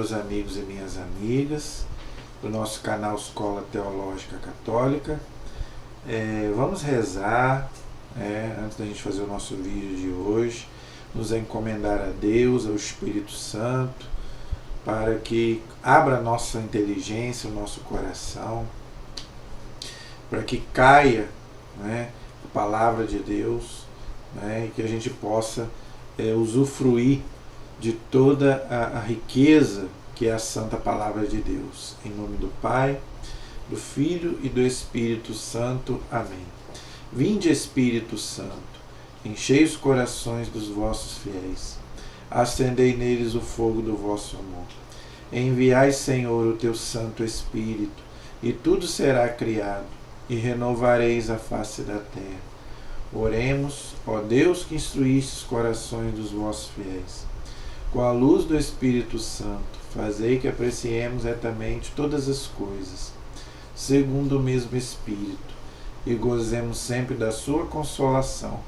meus amigos e minhas amigas do nosso canal Escola Teológica Católica. Vamos rezar, antes da gente fazer o nosso vídeo de hoje, nos encomendar a Deus, ao Espírito Santo, para que abra a nossa inteligência, o nosso coração, para que caia a palavra de Deus, e que a gente possa usufruir de toda a riqueza que é a Santa Palavra de Deus. Em nome do Pai, do Filho e do Espírito Santo. Amém. Vinde, Espírito Santo, enchei os corações dos vossos fiéis, acendei neles o fogo do vosso amor. Enviai, Senhor, o teu Santo Espírito, e tudo será criado, e renovareis a face da terra. Oremos, ó Deus, que instruíste os corações dos vossos fiéis. Com a luz do Espírito Santo, fazei que apreciemos retamente todas as coisas, segundo o mesmo Espírito, e gozemos sempre da sua consolação.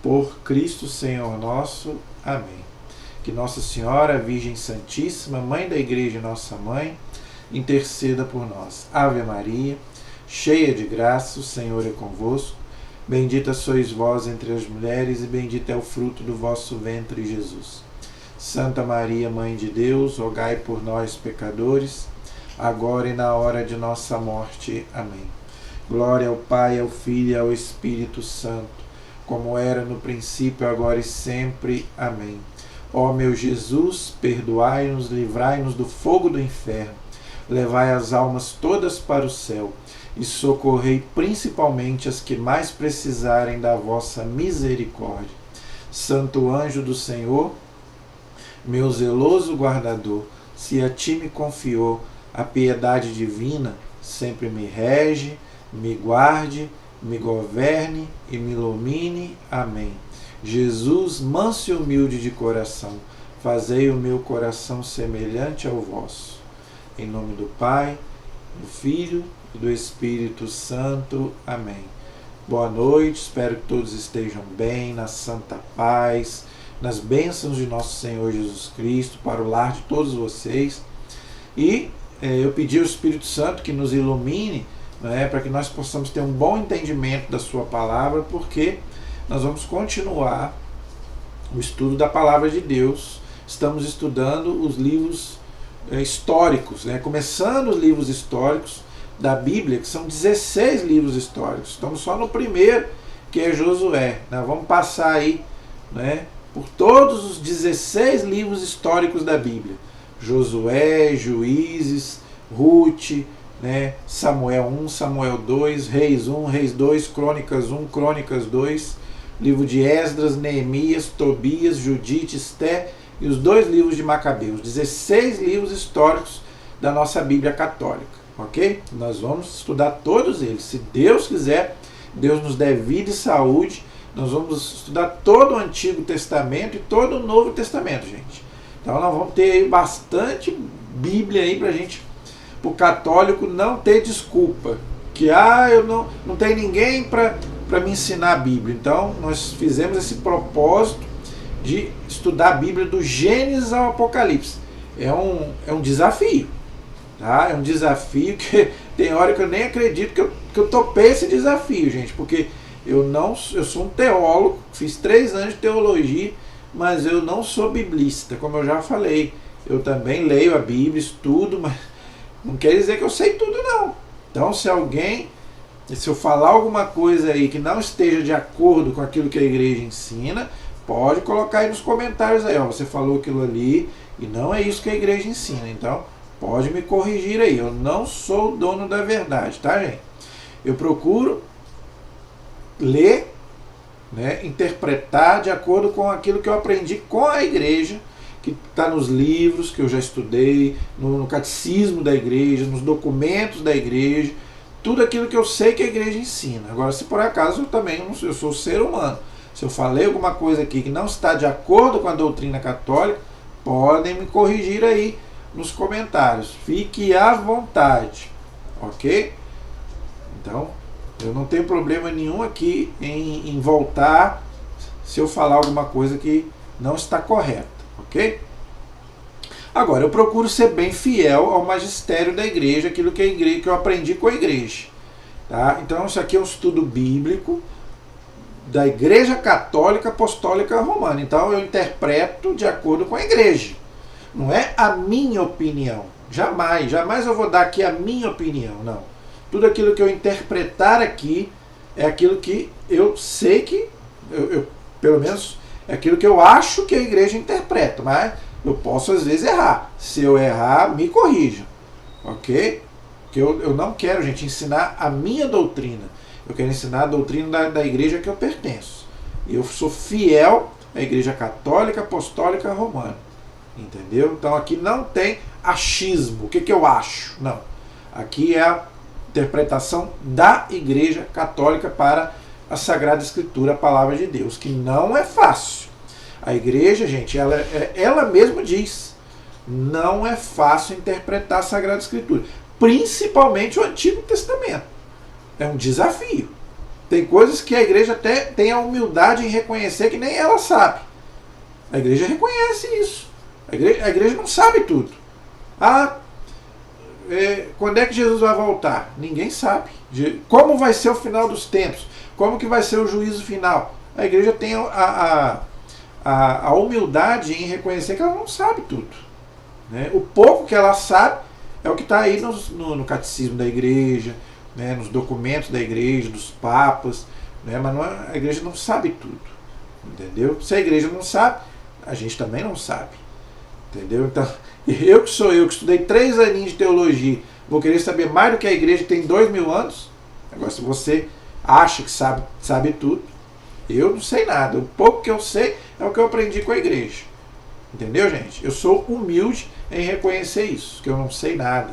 Por Cristo Senhor nosso. Amém. Que Nossa Senhora, Virgem Santíssima, Mãe da Igreja e nossa Mãe, interceda por nós. Ave Maria, cheia de graça, o Senhor é convosco. Bendita sois vós entre as mulheres, e bendito é o fruto do vosso ventre, Jesus. Santa Maria, Mãe de Deus, rogai por nós, pecadores, agora e na hora de nossa morte. Amém. Glória ao Pai, ao Filho e ao Espírito Santo, como era no princípio, agora e sempre. Amém. Ó meu Jesus, perdoai-nos, livrai-nos do fogo do inferno, levai as almas todas para o céu, e socorrei principalmente as que mais precisarem da vossa misericórdia. Santo anjo do Senhor, meu zeloso guardador, se a ti me confiou a piedade divina, sempre me rege, me guarde, me governe e me ilumine. Amém. Jesus, manso e humilde de coração, fazei o meu coração semelhante ao vosso. Em nome do Pai, do Filho e do Espírito Santo. Amém. Boa noite, espero que todos estejam bem, na santa paz, nas bênçãos de nosso Senhor Jesus Cristo, para o lar de todos vocês. E eu pedi ao Espírito Santo que nos ilumine, para que nós possamos ter um bom entendimento da sua palavra, porque nós vamos continuar o estudo da palavra de Deus. Estamos estudando os livros históricos, começando os livros históricos da Bíblia, que são 16 livros históricos. Estamos só no primeiro, que é Josué. Nós vamos passar aí, por todos os 16 livros históricos da Bíblia. Josué, Juízes, Ruth, Samuel 1, Samuel 2, Reis 1, Reis 2, Crônicas 1, Crônicas 2, livro de Esdras, Neemias, Tobias, Judite, Esté e os 2 livros de Macabeus. 16 livros históricos da nossa Bíblia católica, ok? Nós vamos estudar todos eles. Se Deus quiser, Deus nos der vida e saúde, nós vamos estudar todo o Antigo Testamento e todo o Novo Testamento, gente. Então nós vamos ter aí bastante Bíblia aí pra gente, pro católico não ter desculpa, que eu não tem ninguém para me ensinar a Bíblia. Então nós fizemos esse propósito de estudar a Bíblia do Gênesis ao Apocalipse. É um desafio, tá? É um desafio que tem hora que eu nem acredito que eu topei esse desafio, gente, porque eu sou um teólogo, fiz 3 anos de teologia, mas eu não sou biblista, como eu já falei. Eu também leio a Bíblia, estudo, mas não quer dizer que eu sei tudo, não. Então, se eu falar alguma coisa aí que não esteja de acordo com aquilo que a igreja ensina, pode colocar aí nos comentários aí, você falou aquilo ali e não é isso que a igreja ensina. Então, pode me corrigir aí. Eu não sou o dono da verdade, tá, gente? Eu procuro ler, interpretar de acordo com aquilo que eu aprendi com a igreja, que está nos livros que eu já estudei, no catecismo da igreja, nos documentos da igreja, tudo aquilo que eu sei que a igreja ensina. Agora, se por acaso eu sou ser humano, se eu falei alguma coisa aqui que não está de acordo com a doutrina católica, podem me corrigir aí nos comentários. Fique à vontade, ok? Então, eu não tenho problema nenhum aqui em voltar se eu falar alguma coisa que não está correta, ok? Agora, eu procuro ser bem fiel ao magistério da igreja, aquilo que eu aprendi com a igreja. Tá? Então, isso aqui é um estudo bíblico da Igreja Católica Apostólica Romana. Então, eu interpreto de acordo com a igreja. Não é a minha opinião. Jamais eu vou dar aqui a minha opinião, não. Tudo aquilo que eu interpretar aqui é aquilo que eu sei que, pelo menos, é aquilo que eu acho que a igreja interpreta, mas eu posso às vezes errar. Se eu errar, me corrijam, ok? Porque eu não quero, gente, ensinar a minha doutrina. Eu quero ensinar a doutrina da igreja que eu pertenço. E eu sou fiel à Igreja Católica Apostólica Romana. Entendeu? Então aqui não tem achismo. O que eu acho? Não. Aqui é a interpretação da Igreja Católica para a Sagrada Escritura, a Palavra de Deus, que não é fácil. A igreja, gente, ela mesma diz, não é fácil interpretar a Sagrada Escritura, principalmente o Antigo Testamento. É um desafio. Tem coisas que a igreja até tem a humildade em reconhecer que nem ela sabe. A igreja reconhece isso. A igreja não sabe tudo. Quando é que Jesus vai voltar? Ninguém sabe. Como vai ser o final dos tempos? Como que vai ser o juízo final? A igreja tem a humildade em reconhecer que ela não sabe tudo. Né? O pouco que ela sabe é o que está aí no catecismo da igreja, né? Nos documentos da igreja, dos papas. Né? Mas a igreja não sabe tudo. Entendeu? Se a igreja não sabe, a gente também não sabe. Entendeu? Então, eu que estudei 3 aninhos de teologia, vou querer saber mais do que a igreja que tem 2000 anos? Agora, se você acha que sabe tudo, eu não sei nada. O pouco que eu sei é o que eu aprendi com a igreja. Entendeu, gente? Eu sou humilde em reconhecer isso, que eu não sei nada.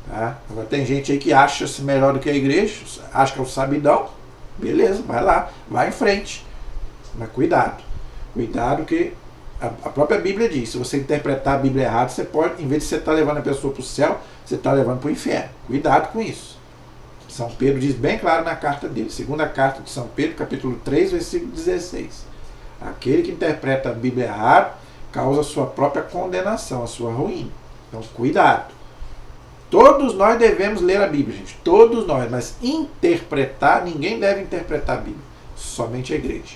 Tá? Agora, tem gente aí que acha-se melhor do que a igreja, acha que é o sabidão. Beleza, vai lá, vai em frente. Mas cuidado. Cuidado que a própria Bíblia diz, se você interpretar a Bíblia errado, você pode, em vez de você estar levando a pessoa para o céu, você está levando para o inferno. Cuidado com isso. São Pedro diz bem claro na carta dele, segunda carta de São Pedro, capítulo 3, versículo 16. Aquele que interpreta a Bíblia errado causa a sua própria condenação, a sua ruína. Então, cuidado. Todos nós devemos ler a Bíblia, gente. Todos nós. Mas interpretar, ninguém deve interpretar a Bíblia. Somente a igreja.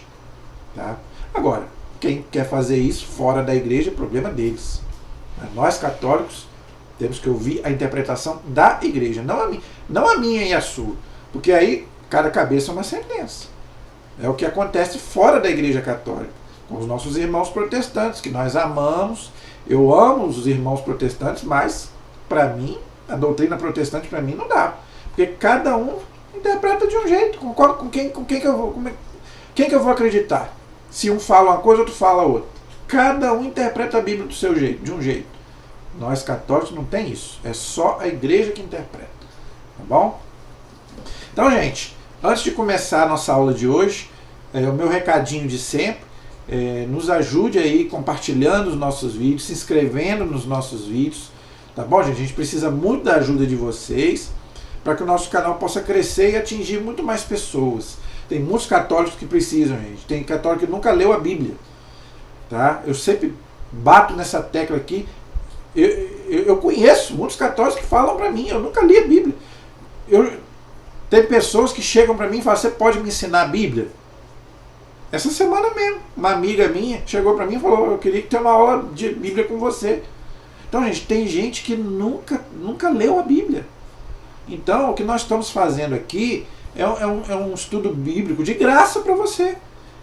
Tá? Agora, quem quer fazer isso fora da igreja, é problema deles. Nós católicos temos que ouvir a interpretação da igreja, não a minha e a sua. Porque aí cada cabeça é uma sentença. É o que acontece fora da igreja católica, com os nossos irmãos protestantes, que nós amamos. Eu amo os irmãos protestantes, mas para mim, a doutrina protestante para mim não dá. Porque cada um interpreta de um jeito. Com quem que eu vou acreditar? Se um fala uma coisa, outro fala outra. Cada um interpreta a Bíblia do seu jeito, de um jeito. Nós católicos não tem isso. É só a igreja que interpreta. Tá bom? Então, gente, antes de começar a nossa aula de hoje, o meu recadinho de sempre, nos ajude aí compartilhando os nossos vídeos, se inscrevendo nos nossos vídeos. Tá bom, gente? A gente precisa muito da ajuda de vocês para que o nosso canal possa crescer e atingir muito mais pessoas. Tem muitos católicos que precisam, gente. Tem católico que nunca leu a Bíblia. Tá? Eu sempre bato nessa tecla aqui. Eu conheço muitos católicos que falam para mim, eu nunca li a Bíblia. Tem pessoas que chegam para mim e falam, você pode me ensinar a Bíblia? Essa semana mesmo, uma amiga minha chegou para mim e falou, eu queria ter uma aula de Bíblia com você. Então, gente, tem gente que nunca leu a Bíblia. Então, o que nós estamos fazendo aqui é um estudo bíblico de graça para você.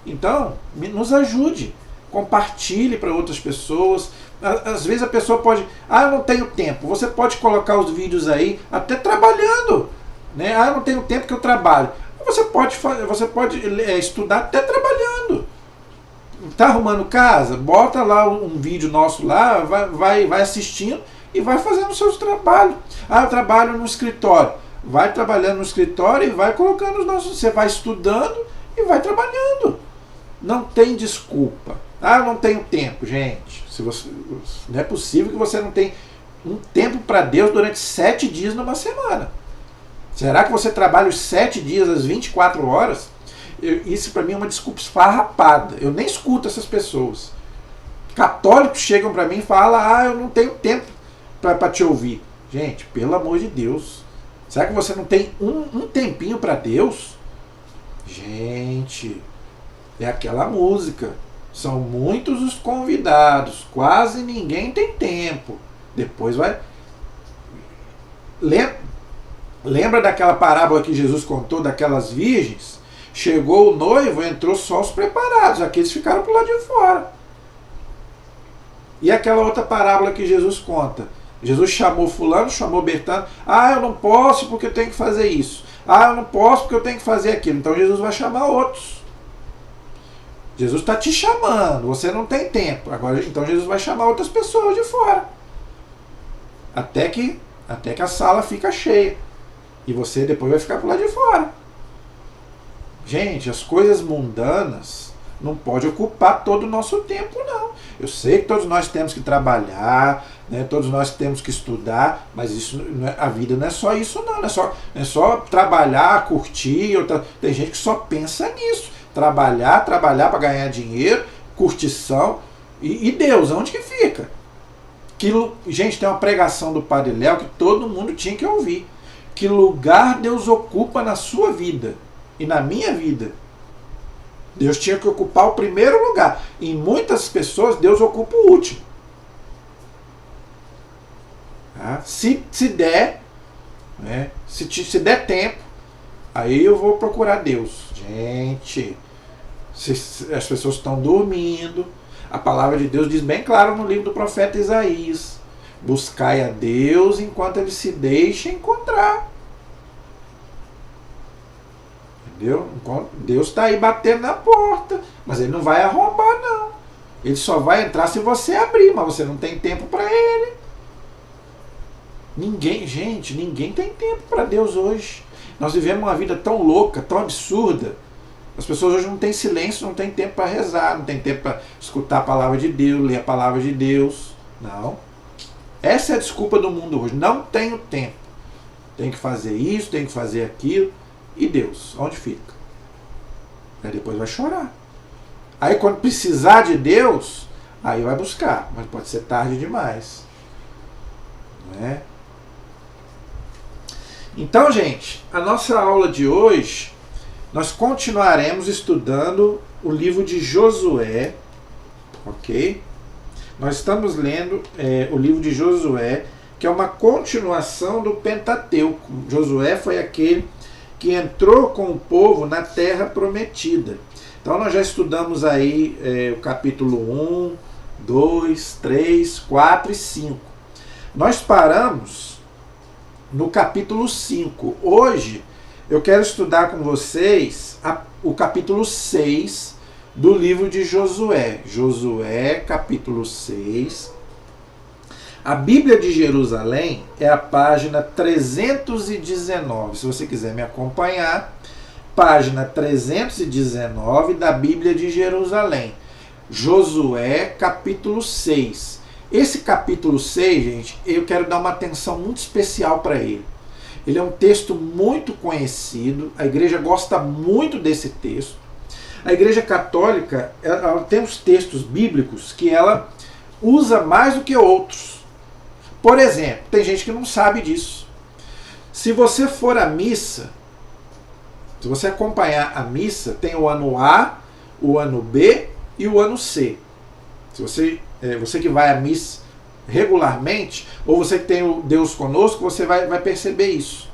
Então, nos ajude. Compartilhe para outras pessoas. Às vezes a pessoa pode... eu não tenho tempo. Você pode colocar os vídeos aí, até trabalhando. Né? Eu não tenho tempo que eu trabalho. Você pode estudar até trabalhando. Está arrumando casa? Bota lá um vídeo nosso lá, vai assistindo e vai fazendo os seus trabalhos. Eu trabalho no escritório. Vai trabalhando no escritório e vai colocando os nossos... Você vai estudando e vai trabalhando. Não tem desculpa. Eu não tenho tempo, gente. Não é possível que você não tenha um tempo para Deus durante 7 dias numa semana. Será que você trabalha os 7 dias, às 24 horas? Isso para mim é uma desculpa esfarrapada. Eu nem escuto essas pessoas. Católicos chegam para mim e falam, eu não tenho tempo para te ouvir. Gente, pelo amor de Deus, será que você não tem um tempinho para Deus? Gente, é aquela música. São muitos os convidados, quase ninguém tem tempo. Depois vai... Lembra daquela parábola que Jesus contou daquelas virgens? Chegou o noivo, entrou só os preparados, aqueles ficaram pro lado de fora. E aquela outra parábola que Jesus conta? Jesus chamou fulano, chamou Bertano. Eu não posso porque eu tenho que fazer isso. Eu não posso porque eu tenho que fazer aquilo. Então Jesus vai chamar outros. Jesus está te chamando, você não tem tempo. Agora, então Jesus vai chamar outras pessoas de fora. Até que a sala fica cheia. E você depois vai ficar pro lado de fora. Gente, as coisas mundanas não podem ocupar todo o nosso tempo, não. Eu sei que todos nós temos que trabalhar, né? Todos nós temos que estudar, mas isso a vida não é só isso, não. Não é só trabalhar, curtir. Tem gente que só pensa nisso. Trabalhar para ganhar dinheiro, curtição. E Deus, onde que fica? Gente, tem uma pregação do Padre Léo que todo mundo tinha que ouvir. Que lugar Deus ocupa na sua vida e na minha vida? Deus tinha que ocupar o primeiro lugar. Em muitas pessoas, Deus ocupa o último. Se der, né, se der tempo, aí eu vou procurar Deus. Gente, as pessoas estão dormindo. A palavra de Deus diz bem claro no livro do profeta Isaías: buscai a Deus enquanto ele se deixa encontrar. Entendeu? Deus está aí batendo na porta, mas ele não vai arrombar, não. Ele só vai entrar se você abrir, mas você não tem tempo para ele. Ninguém tem tempo para Deus hoje. Nós vivemos uma vida tão louca, tão absurda. As pessoas hoje não têm silêncio, não têm tempo para rezar, não têm tempo para escutar a palavra de Deus, ler a palavra de Deus. Não. Essa é a desculpa do mundo hoje. Não tenho tempo. Tem que fazer isso, tem que fazer aquilo. E Deus, onde fica? Aí depois vai chorar. Aí quando precisar de Deus, aí vai buscar. Mas pode ser tarde demais. Não é? Então, gente, a nossa aula de hoje, nós continuaremos estudando o livro de Josué, ok? Nós estamos lendo o livro de Josué, que é uma continuação do Pentateuco. Josué foi aquele que entrou com o povo na terra prometida. Então nós já estudamos aí o capítulo 1, 2, 3, 4 e 5. Nós paramos no capítulo 5. Hoje eu quero estudar com vocês o capítulo 6 do livro de Josué. Josué, capítulo 6. A Bíblia de Jerusalém é a página 319. Se você quiser me acompanhar, página 319 da Bíblia de Jerusalém. Josué, capítulo 6. Esse capítulo 6, gente, eu quero dar uma atenção muito especial para ele. Ele é um texto muito conhecido, a igreja gosta muito desse texto. A igreja católica ela tem os textos bíblicos que ela usa mais do que outros. Por exemplo, tem gente que não sabe disso. Se você for à missa, se você acompanhar a missa, tem o ano A, o ano B e o ano C. Se você que vai à missa regularmente, ou você que tem o Deus conosco, você vai perceber isso.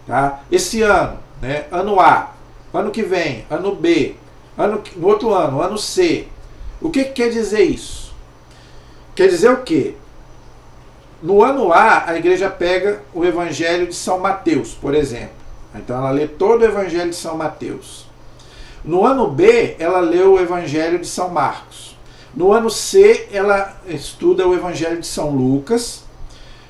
Tá? Esse ano, né, ano A, ano que vem, ano B, no outro ano, ano C. O que quer dizer isso? Quer dizer o quê? No ano A, a igreja pega o Evangelho de São Mateus, por exemplo. Então ela lê todo o Evangelho de São Mateus. No ano B, ela lê o Evangelho de São Marcos. No ano C, ela estuda o Evangelho de São Lucas.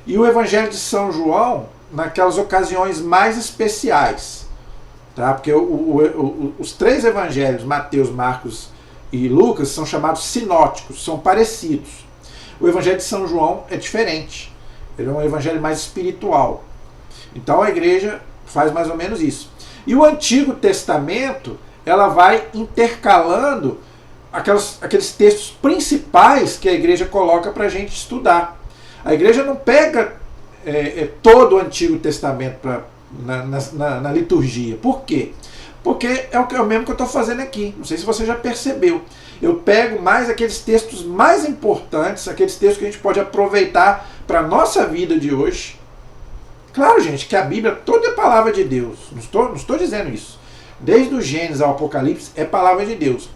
E o Evangelho de São João, naquelas ocasiões mais especiais. Tá? Porque os três evangelhos, Mateus, Marcos e Lucas, são chamados sinóticos, são parecidos. O Evangelho de São João é diferente. Ele é um evangelho mais espiritual. Então a igreja faz mais ou menos isso. E o Antigo Testamento, ela vai intercalando aqueles textos principais que a igreja coloca para a gente estudar. A igreja não pega todo o Antigo Testamento na liturgia. Por quê? Porque é o mesmo que eu estou fazendo aqui. Não sei se você já percebeu. Eu pego mais aqueles textos mais importantes, aqueles textos que a gente pode aproveitar para a nossa vida de hoje. Claro, gente, que a Bíblia toda é palavra de Deus. Não estou dizendo isso. Desde o Gênesis ao Apocalipse é palavra de Deus.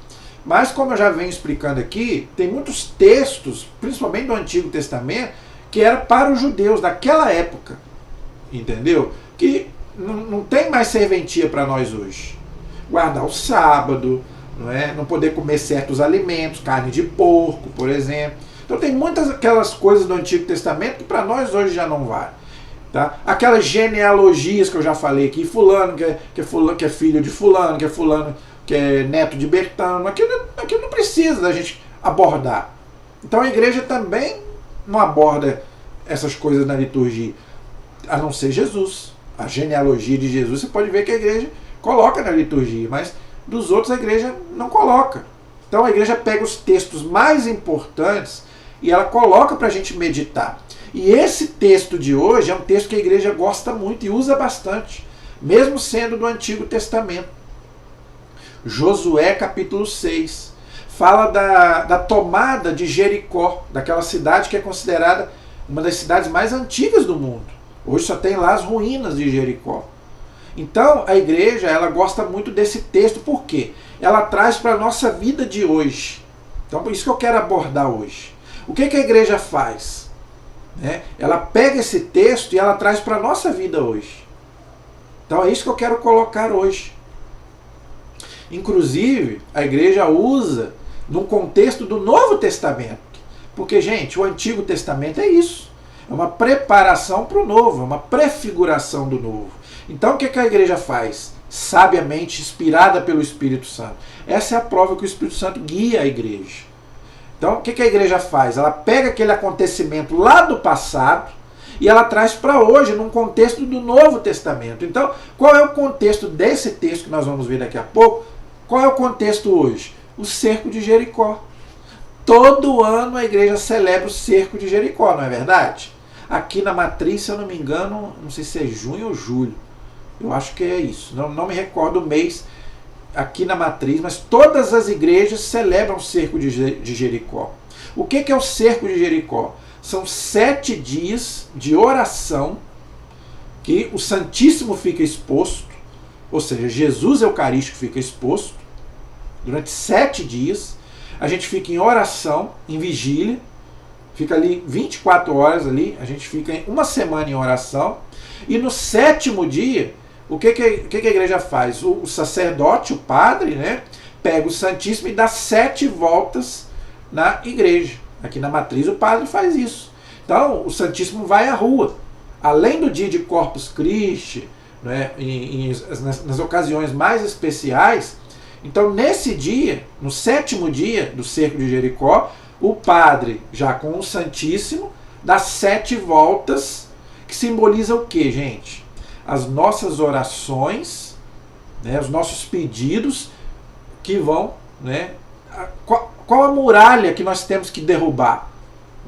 Mas, como eu já venho explicando aqui, tem muitos textos, principalmente do Antigo Testamento, que era para os judeus daquela época. Entendeu? Que não tem mais serventia para nós hoje. Guardar o sábado, não poder comer certos alimentos, carne de porco, por exemplo. Então tem muitas aquelas coisas do Antigo Testamento que para nós hoje já não vale. Tá? Aquelas genealogias que eu já falei aqui, fulano que é filho de fulano, que é fulano que é neto de Bertano, aquilo não precisa da gente abordar. Então a igreja também não aborda essas coisas na liturgia, a não ser Jesus. A genealogia de Jesus você pode ver que a igreja coloca na liturgia, mas dos outros a igreja não coloca. Então a igreja pega os textos mais importantes e ela coloca para a gente meditar. E esse texto de hoje é um texto que a igreja gosta muito e usa bastante, mesmo sendo do Antigo Testamento. Josué capítulo 6 fala da tomada de Jericó, daquela cidade que é considerada uma das cidades mais antigas do mundo. Hoje só tem lá as ruínas de Jericó. Então a igreja ela gosta muito desse texto, por quê? Ela traz para a nossa vida de hoje. Então por isso que eu quero abordar hoje. O que a igreja faz? Ela pega esse texto e ela traz para a nossa vida hoje. Então é isso que eu quero colocar hoje. Inclusive, a igreja usa num contexto do Novo Testamento. Porque, gente, o Antigo Testamento é isso. É uma preparação para o Novo, é uma prefiguração do Novo. Então, o que a igreja faz? Sabiamente, inspirada pelo Espírito Santo. Essa é a prova que o Espírito Santo guia a igreja. Então, o que a igreja faz? Ela pega aquele acontecimento lá do passado e ela traz para hoje, num contexto do Novo Testamento. Então, qual é o contexto desse texto que nós vamos ver daqui a pouco? Qual é o contexto hoje? O cerco de Jericó. Todo ano a igreja celebra o cerco de Jericó, não é verdade? Aqui na Matriz, se eu não me engano, não sei se é junho ou julho. Eu acho que é isso. Não me recordo o mês aqui na Matriz, mas todas as igrejas celebram o cerco de Jericó. O que é o cerco de Jericó? São 7 dias de oração que o Santíssimo fica exposto, ou seja, Jesus Eucarístico fica exposto durante 7 dias. A gente fica em oração, em vigília, fica ali 24 horas ali, a gente fica uma semana em oração, e no 7º dia, o que a igreja faz? O sacerdote, o padre, pega o Santíssimo e dá 7 voltas na igreja. Aqui na Matriz o padre faz isso. Então o Santíssimo vai à rua. Além do dia de Corpus Christi, nas ocasiões mais especiais, então nesse dia, no 7º dia do cerco de Jericó, o padre, já com o Santíssimo, dá 7 voltas, que simboliza o que, gente? As nossas orações, os nossos pedidos que vão, qual a muralha que nós temos que derrubar?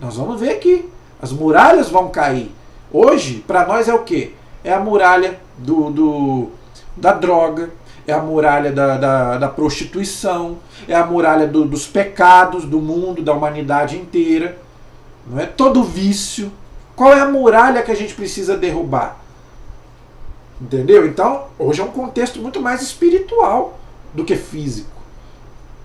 Nós vamos ver aqui. As muralhas vão cair. Hoje, para nós é o quê? É a muralha da droga, é a muralha da prostituição, é a muralha dos pecados do mundo, da humanidade inteira. Não é todo vício. Qual é a muralha que a gente precisa derrubar? Entendeu? Então, hoje é um contexto muito mais espiritual do que físico.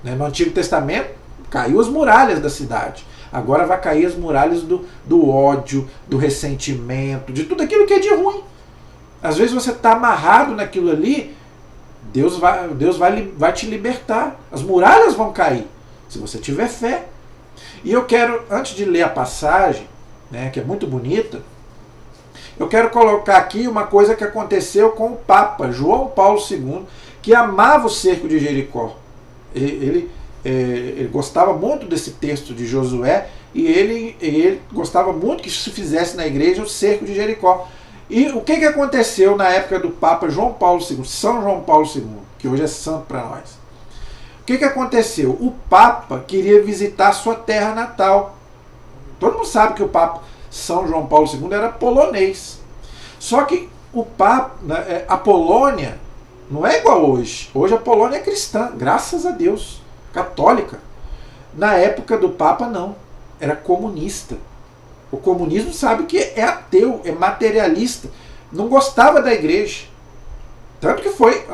No Antigo Testamento, caiu as muralhas da cidade. Agora vai cair as muralhas do ódio, do ressentimento, de tudo aquilo que é de ruim. Às vezes você está amarrado naquilo ali, Deus vai te libertar. As muralhas vão cair, se você tiver fé. E eu quero, antes de ler a passagem, que é muito bonita, eu quero colocar aqui uma coisa que aconteceu com o Papa João Paulo II, que amava o cerco de Jericó. Ele gostava muito desse texto de Josué e ele gostava muito que se fizesse na igreja o cerco de Jericó. E o que aconteceu na época do Papa João Paulo II, São João Paulo II, que hoje é santo para nós? que aconteceu? O Papa queria visitar a sua terra natal. Todo mundo sabe que o Papa São João Paulo II era polonês. Só que o Papa, a Polônia não é igual hoje. Hoje a Polônia é cristã, graças a Deus, católica. Na época do Papa não, era comunista. O comunismo sabe que é ateu, é materialista, não gostava da igreja. Tanto que foi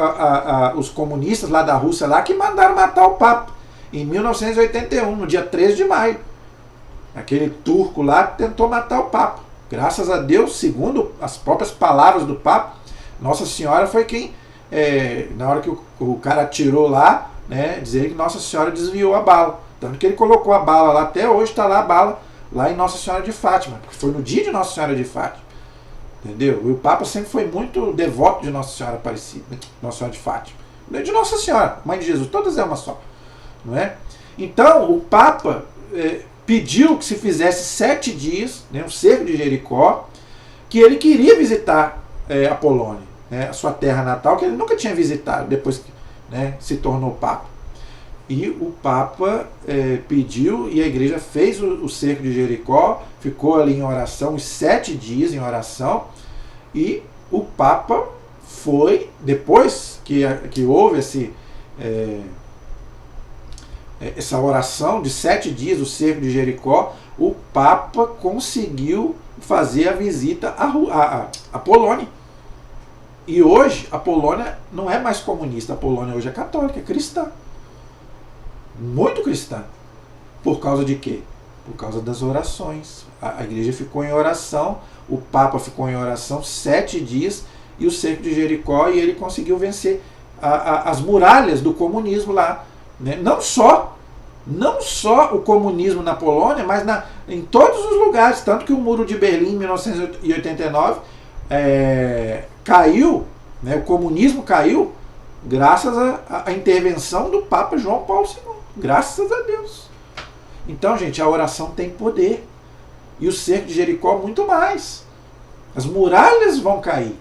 os comunistas lá da Rússia lá que mandaram matar o Papa em 1981, no dia 13 de maio. Aquele turco lá tentou matar o Papa. Graças a Deus, segundo as próprias palavras do Papa, Nossa Senhora foi quem, na hora que o cara atirou lá, né, dizer que Nossa Senhora desviou a bala. Tanto que ele colocou a bala lá, até hoje está lá a bala, lá em Nossa Senhora de Fátima, porque foi no dia de Nossa Senhora de Fátima. Entendeu? E o Papa sempre foi muito devoto de Nossa Senhora Aparecida, Nossa Senhora de Fátima. De Nossa Senhora, Mãe de Jesus, todas é uma só. Não é? Então, o Papa pediu que se fizesse 7 dias, né, um cerco de Jericó, que ele queria visitar a Polônia, né, a sua terra natal, que ele nunca tinha visitado, depois que, né, se tornou Papa. E o Papa pediu, e a igreja fez o cerco de Jericó, ficou ali em oração, uns 7 dias em oração, e o Papa foi, depois que houve essa oração de 7 dias, o cerco de Jericó, o Papa conseguiu fazer a visita à Polônia. E hoje a Polônia não é mais comunista, a Polônia hoje é católica, é cristã. Muito cristã. Por causa de quê? Por causa das orações. A igreja ficou em oração, o Papa ficou em oração 7 dias, e o cerco de Jericó, e ele conseguiu vencer as muralhas do comunismo lá. Né? Não só o comunismo na Polônia, mas em todos os lugares. Tanto que o Muro de Berlim, em 1989, caiu, né? O comunismo caiu graças à intervenção do Papa João Paulo II. Graças a Deus. Então, gente, a oração tem poder. E o cerco de Jericó muito mais. As muralhas vão cair.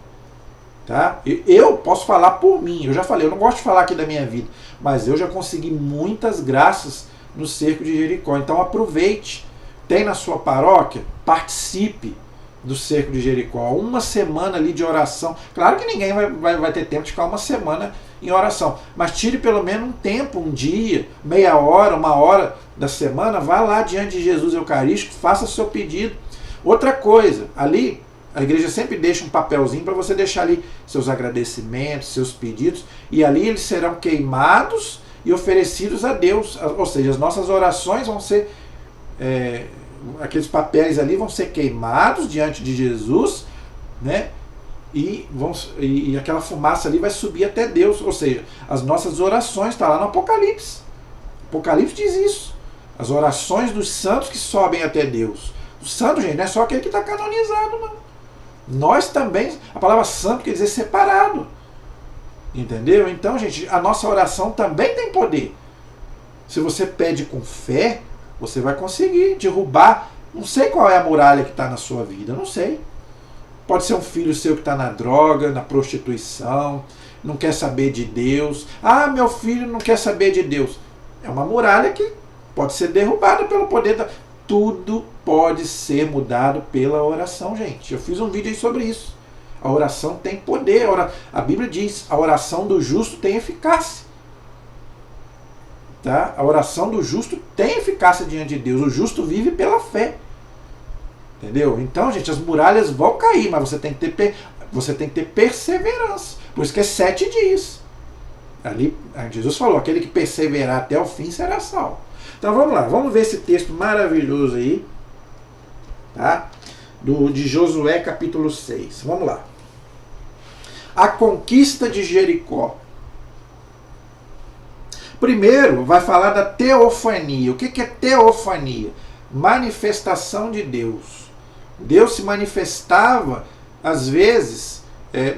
Tá? Eu posso falar por mim. Eu já falei, eu não gosto de falar aqui da minha vida, mas eu já consegui muitas graças no cerco de Jericó. Então aproveite. Tem na sua paróquia, participe do cerco de Jericó. Uma semana ali de oração. Claro que ninguém vai ter tempo de ficar uma semana em oração, mas tire pelo menos um tempo, um dia, meia hora, 1 hora da semana, vá lá diante de Jesus Eucarístico, faça seu pedido. Outra coisa, ali a igreja sempre deixa um papelzinho para você deixar ali seus agradecimentos, seus pedidos, e ali eles serão queimados e oferecidos a Deus. Ou seja, as nossas orações vão ser, aqueles papéis ali vão ser queimados diante de Jesus, né? E aquela fumaça ali vai subir até Deus. Ou seja, as nossas orações, está lá no Apocalipse. O Apocalipse diz isso. As orações dos santos que sobem até Deus. O santo, gente, não é só aquele que está canonizado, não. Nós também, a palavra santo quer dizer separado. Entendeu? Então, gente, a nossa oração também tem poder. Se você pede com fé, você vai conseguir derrubar. Não sei qual é a muralha que está na sua vida, não sei. Pode ser um filho seu que está na droga, na prostituição, não quer saber de Deus. Ah, meu filho não quer saber de Deus. É uma muralha que pode ser derrubada pelo poder da... Tudo pode ser mudado pela oração, gente. Eu fiz um vídeo aí sobre isso. A oração tem poder. A Bíblia diz, a oração do justo tem eficácia. Tá? A oração do justo tem eficácia diante de Deus. O justo vive pela fé. Entendeu? Então, gente, as muralhas vão cair, mas você tem que ter perseverança. Por isso que é 7 dias. Ali, Jesus falou, aquele que perseverar até o fim será salvo. Então vamos lá, vamos ver esse texto maravilhoso aí, tá? De Josué capítulo 6. Vamos lá. A conquista de Jericó. Primeiro vai falar da teofania. O que é teofania? Manifestação de Deus. Deus se manifestava, às vezes,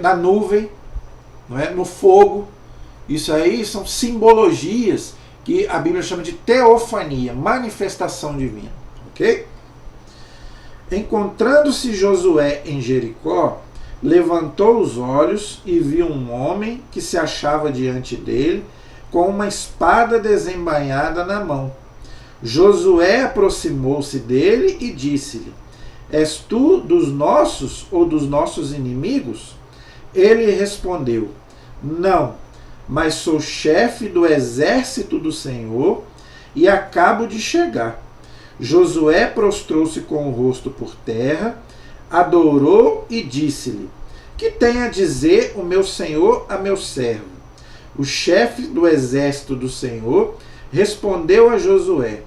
na nuvem, não é? No fogo. Isso aí são simbologias que a Bíblia chama de teofania, manifestação divina. Ok? Encontrando-se Josué em Jericó, levantou os olhos e viu um homem que se achava diante dele, com uma espada desembainhada na mão. Josué aproximou-se dele e disse-lhe: És tu dos nossos ou dos nossos inimigos? Ele respondeu: Não, mas sou chefe do exército do Senhor e acabo de chegar. Josué prostrou-se com o rosto por terra, adorou e disse-lhe: Que tem a dizer o meu senhor a meu servo? O chefe do exército do Senhor respondeu a Josué: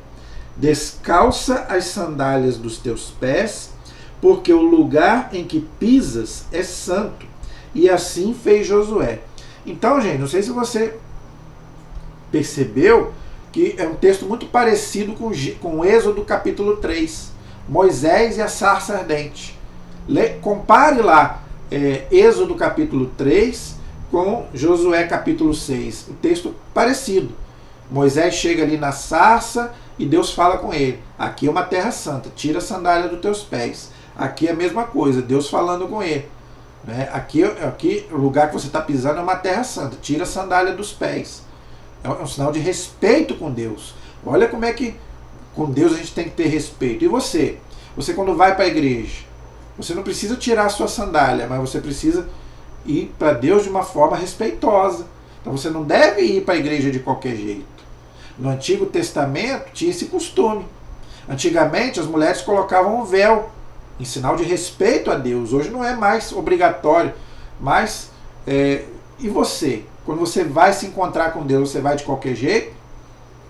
Descalça as sandálias dos teus pés, porque o lugar em que pisas é santo. E assim fez Josué. Então, gente, não sei se você percebeu que é um texto muito parecido com Êxodo capítulo 3, Moisés e a sarça ardente. Compare lá Êxodo capítulo 3 com Josué capítulo 6. O texto parecido. Moisés chega ali na sarça e Deus fala com ele: aqui é uma terra santa, tira a sandália dos teus pés. Aqui é a mesma coisa, Deus falando com ele. Aqui o lugar que você está pisando é uma terra santa, tira a sandália dos pés. É um sinal de respeito com Deus. Olha como é que com Deus a gente tem que ter respeito. E você? Você quando vai para a igreja, você não precisa tirar a sua sandália, mas você precisa ir para Deus de uma forma respeitosa. Então você não deve ir para a igreja de qualquer jeito. No Antigo Testamento tinha esse costume. Antigamente as mulheres colocavam um véu em sinal de respeito a Deus. Hoje não é mais obrigatório. Mas, e você? Quando você vai se encontrar com Deus, você vai de qualquer jeito?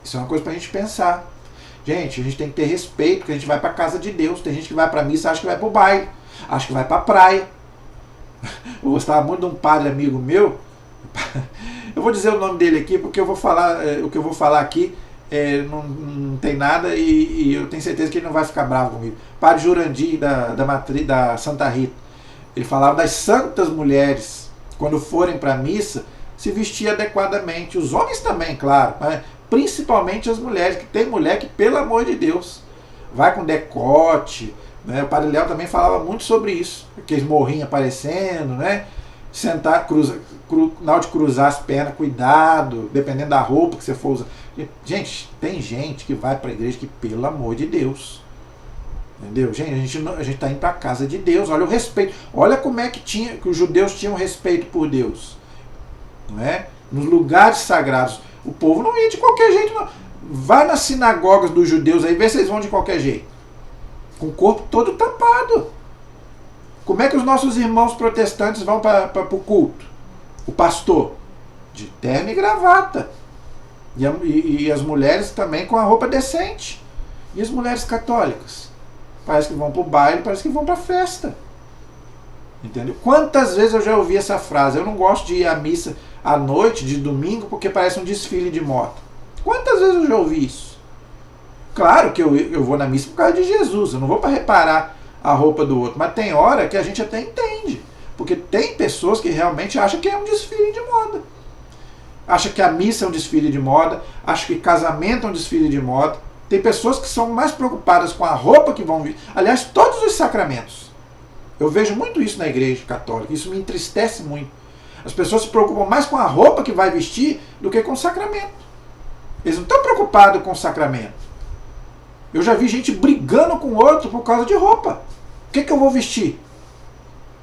Isso é uma coisa para a gente pensar. Gente, a gente tem que ter respeito, porque a gente vai para a casa de Deus. Tem gente que vai para a missa, acha que vai para o baile, acha que vai para a praia. Eu gostava muito de um padre amigo meu. Eu vou dizer o nome dele aqui, porque eu vou falar, o que eu vou falar aqui não tem nada e eu tenho certeza que ele não vai ficar bravo comigo. Padre Jurandir, da Santa Rita. Ele falava das santas mulheres, quando forem para a missa, se vestir adequadamente. Os homens também, claro, mas principalmente as mulheres, que tem mulher que, pelo amor de Deus, vai com decote. O Padre Léo também falava muito sobre isso, aqueles morrinhos aparecendo, sentar, na hora de cruzar as pernas, cuidado, dependendo da roupa que você for usar. Gente, tem gente que vai para a igreja que, pelo amor de Deus, entendeu? Gente, a gente está indo para a casa de Deus. Olha o respeito, olha como é que os judeus tinham respeito por Deus, nos lugares sagrados. O povo não ia de qualquer jeito, não. Vai nas sinagogas dos judeus aí, vê se eles vão de qualquer jeito, com o corpo todo tampado. Como é que os nossos irmãos protestantes vão para o culto? O pastor de terno e gravata. E as mulheres também com a roupa decente. E as mulheres católicas? Parece que vão para o baile, parece que vão para a festa. Entendeu? Quantas vezes eu já ouvi essa frase? Eu não gosto de ir à missa à noite, de domingo, porque parece um desfile de moto. Quantas vezes eu já ouvi isso? Claro que eu vou na missa por causa de Jesus, eu não vou para reparar a roupa do outro, mas tem hora que a gente até entende, porque tem pessoas que realmente acham que é um desfile de moda, acham que a missa é um desfile de moda, acham que casamento é um desfile de moda. Tem pessoas que são mais preocupadas com a roupa que vão vir, aliás, todos os sacramentos. Eu vejo muito isso na igreja católica, isso me entristece muito. As pessoas se preocupam mais com a roupa que vai vestir do que com o sacramento. Eles não estão preocupados com o sacramento. Eu já vi gente brigando com o outro por causa de roupa. O que eu vou vestir?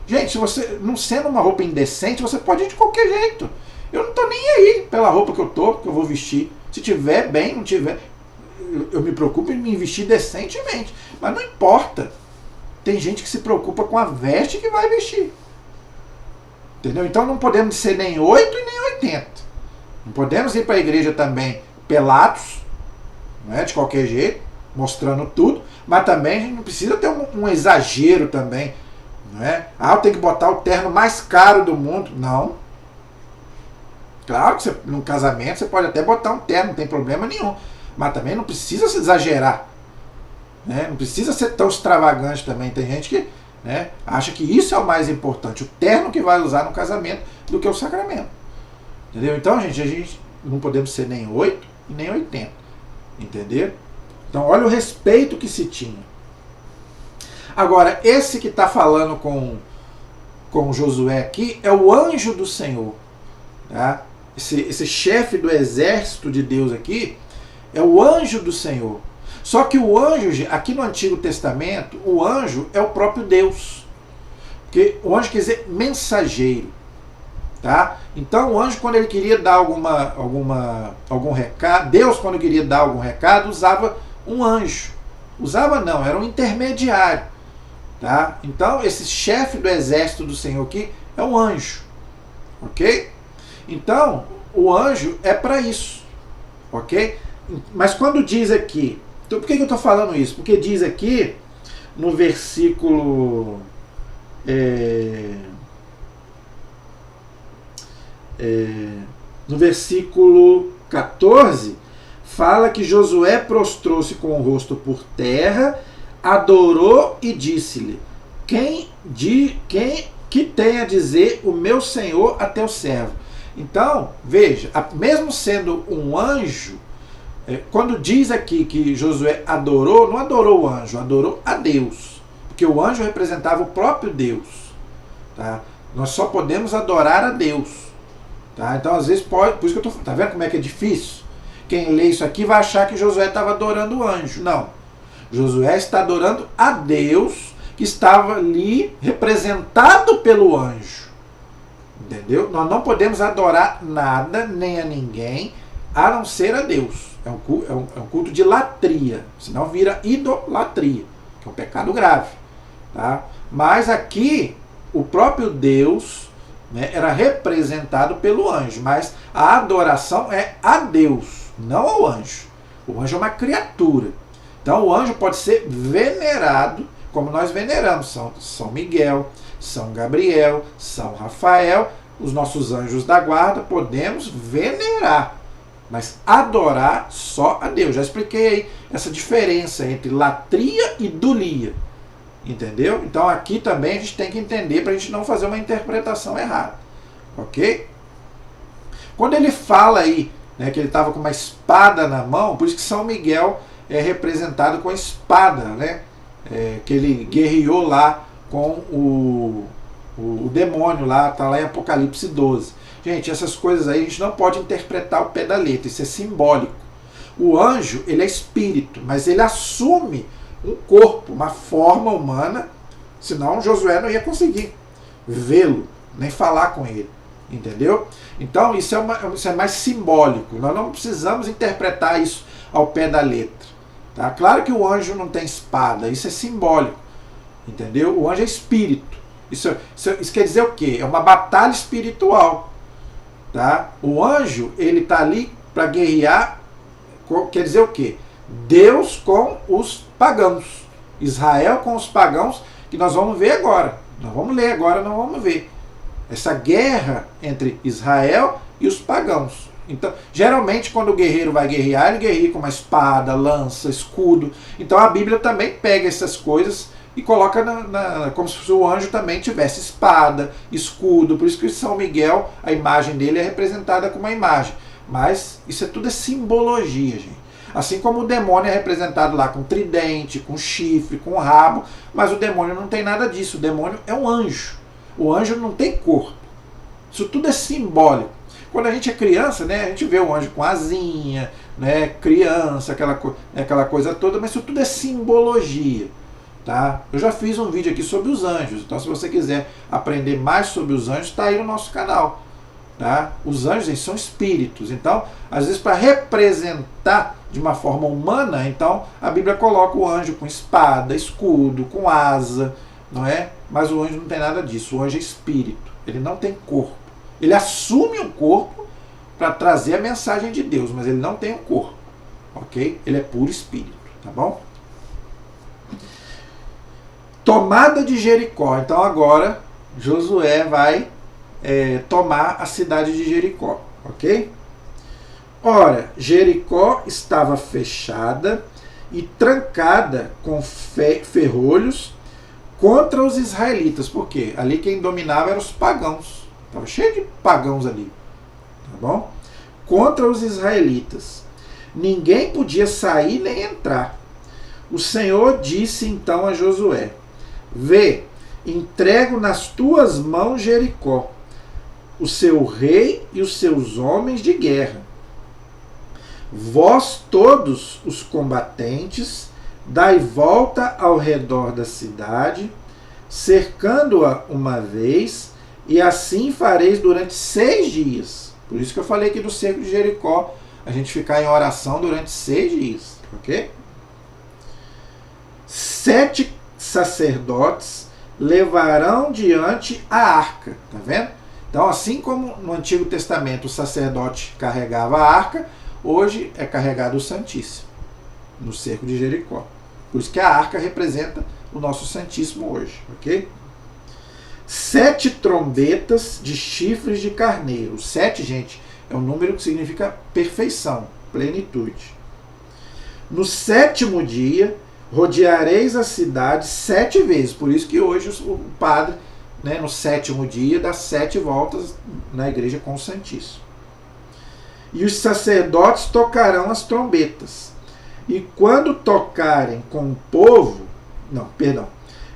Gente, se você não sendo uma roupa indecente, você pode ir de qualquer jeito. Eu não estou nem aí pela roupa que eu vou vestir. Se tiver bem, não tiver, eu me preocupo em me vestir decentemente. Mas não importa. Tem gente que se preocupa com a veste que vai vestir. Entendeu? Então não podemos ser nem 8 e nem 80. Não podemos ir para a igreja também pelados, de qualquer jeito, mostrando tudo, mas também a gente não precisa ter um exagero também. Eu tenho que botar o terno mais caro do mundo. Não. Claro que num casamento você pode até botar um terno, não tem problema nenhum. Mas também não precisa se exagerar. Não precisa ser tão extravagante também. Tem gente que acha que isso é o mais importante, o terno que vai usar no casamento, do que o sacramento. Entendeu? Então, a gente não podemos ser nem 8 e nem 80. Entendeu? Então, olha o respeito que se tinha. Agora, esse que está falando com Josué aqui é o anjo do Senhor. Tá? esse chefe do exército de Deus aqui, é o anjo do Senhor. Só que o anjo, aqui no Antigo Testamento, o anjo é o próprio Deus. Porque o anjo quer dizer mensageiro. Tá? Então o anjo, quando ele queria dar algum recado, Deus, quando queria dar algum recado, usava um anjo. Usava não, era um intermediário. Tá? Então esse chefe do exército do Senhor aqui é um anjo. Ok? Então o anjo é para isso. Ok? Mas quando diz aqui, então por que eu estou falando isso? Porque diz aqui no versículo no versículo 14, fala que Josué prostrou-se com o rosto por terra, adorou e disse-lhe: que tem a dizer o meu senhor a teu servo? Então, veja, mesmo sendo um anjo, quando diz aqui que Josué adorou, não adorou o anjo, adorou a Deus, porque o anjo representava o próprio Deus. Tá? Nós só podemos adorar a Deus. Tá? Então, às vezes, pode. Por isso que eu estou. Tá vendo como é que é difícil? Quem lê isso aqui vai achar que Josué estava adorando o anjo. Não. Josué está adorando a Deus, que estava ali representado pelo anjo. Entendeu? Nós não podemos adorar nada, nem a ninguém, a não ser a Deus. É um culto de latria. Senão vira idolatria, que é um pecado grave. Tá? Mas aqui, o próprio Deus, né, era representado pelo anjo, mas a adoração é a Deus, não ao anjo. O anjo é uma criatura. Então o anjo pode ser venerado, como nós veneramos São Miguel, São Gabriel, São Rafael, os nossos anjos da guarda, podemos venerar, mas adorar só a Deus. Já expliquei aí essa diferença entre latria e idolia. Entendeu? Então aqui também a gente tem que entender para a gente não fazer uma interpretação errada. Ok? Quando ele fala aí, né, que ele estava com uma espada na mão, por isso que São Miguel é representado com a espada, né? Que ele guerreou lá com o demônio lá, está lá em Apocalipse 12. Gente, essas coisas aí a gente não pode interpretar o pé da letra, isso é simbólico. O anjo, ele é espírito, mas ele assume um corpo, uma forma humana, senão Josué não ia conseguir vê-lo, nem falar com ele. Entendeu? Então isso é mais simbólico. Nós não precisamos interpretar isso ao pé da letra. Tá? Claro que o anjo não tem espada, isso é simbólico. Entendeu? O anjo é espírito. Isso quer dizer o quê? É uma batalha espiritual. Tá? O anjo, ele está ali para guerrear, quer dizer o quê? Deus com os pagãos. Israel com os pagãos, que nós vamos ver agora. Nós vamos ler agora, nós vamos ver. Essa guerra entre Israel e os pagãos. Então, geralmente, quando o guerreiro vai guerrear, ele guerreia com uma espada, lança, escudo. Então, a Bíblia também pega essas coisas e coloca como se o anjo também tivesse espada, escudo. Por isso que São Miguel, a imagem dele é representada com uma imagem. Mas isso tudo é simbologia, gente. Assim como o demônio é representado lá com tridente, com chifre, com rabo. Mas o demônio não tem nada disso. O demônio é um anjo. O anjo não tem corpo. Isso tudo é simbólico. Quando a gente é criança, né, a gente vê o anjo com asinha, né, criança, aquela coisa toda, mas isso tudo é simbologia. Tá? Eu já fiz um vídeo aqui sobre os anjos. Então, se você quiser aprender mais sobre os anjos, está aí no nosso canal. Tá? Os anjos, eles são espíritos. Então, às vezes, para representar de uma forma humana, então a Bíblia coloca o anjo com espada, escudo, com asa, não é? Mas o anjo não tem nada disso. O anjo é espírito. Ele não tem corpo. Ele assume um corpo para trazer a mensagem de Deus, mas ele não tem um corpo. Ok? Ele é puro espírito. Tá bom? Tomada de Jericó. Então agora Josué vai tomar a cidade de Jericó. Ok? Ora, Jericó estava fechada e trancada com ferrolhos contra os israelitas. Por quê? Ali quem dominava eram os pagãos. Estava cheio de pagãos ali. Tá bom? Contra os israelitas. Ninguém podia sair nem entrar. O Senhor disse então a Josué: Vê, entrego nas tuas mãos Jericó. o seu rei e os seus homens de guerra. Vós todos os combatentes, dai volta ao redor da cidade, cercando-a uma vez, e assim fareis durante 6 dias. Por isso que eu falei aqui do cerco de Jericó, a gente ficar em oração durante 6 dias, ok? 7 sacerdotes levarão diante a arca, tá vendo? Então, assim como no Antigo Testamento o sacerdote carregava a arca, hoje é carregado o Santíssimo, no cerco de Jericó. Por isso que a arca representa o nosso Santíssimo hoje, ok? 7 trombetas de chifres de carneiro. 7, gente, é um número que significa perfeição, plenitude. No 7º dia, rodeareis a cidade 7 vezes. Por isso que hoje o padre, né, no 7º dia, dá 7 voltas na igreja com o Santíssimo. E os sacerdotes tocarão as trombetas. E quando tocarem com o povo,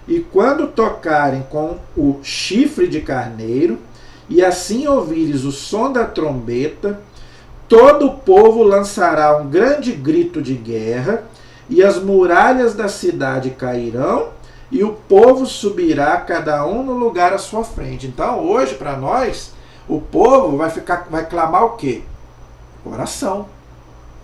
e quando tocarem com o chifre de carneiro, e assim ouvires o som da trombeta, todo o povo lançará um grande grito de guerra, e as muralhas da cidade cairão, e o povo subirá, cada um no lugar à sua frente. Então, hoje, para nós, o povo vai clamar o quê? Oração.